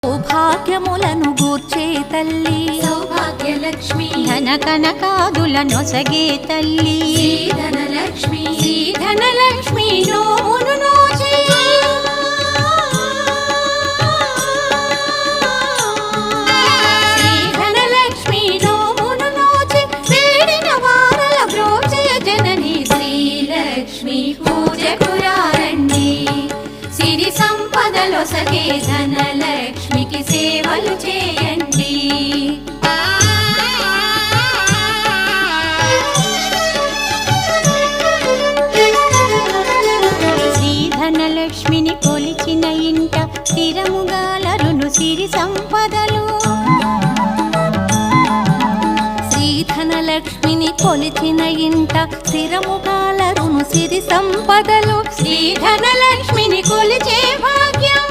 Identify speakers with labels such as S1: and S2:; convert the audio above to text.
S1: సౌభాగ్యములను గూర్చే తల్లి
S2: సౌభాగ్యలక్ష్మి
S1: ధన కనకాదుల నొసగే తల్లి
S2: ధనలక్ష్మి
S1: ధనలక్ష్మి నోమును నోచే ధనలక్ష్మి నోమును నోచే వేడిన వారల బ్రోచే జనని
S2: శ్రీలక్ష్మి పూజకురారండి సిరి సంపదలొసగే ధనలక్ష్మికి సేవలు చేయండి
S1: ధనలక్ష్మిని కొలిచిన ఇంట స్థిరముగాలరును సిరి సంపదలు శ్రీధనలక్ష్మిని కొలిచిన ఇంట స్థిరముగాలరును సిరి సంపదలు శ్రీధనలక్ష్మిని కొలిచే భాగ్యం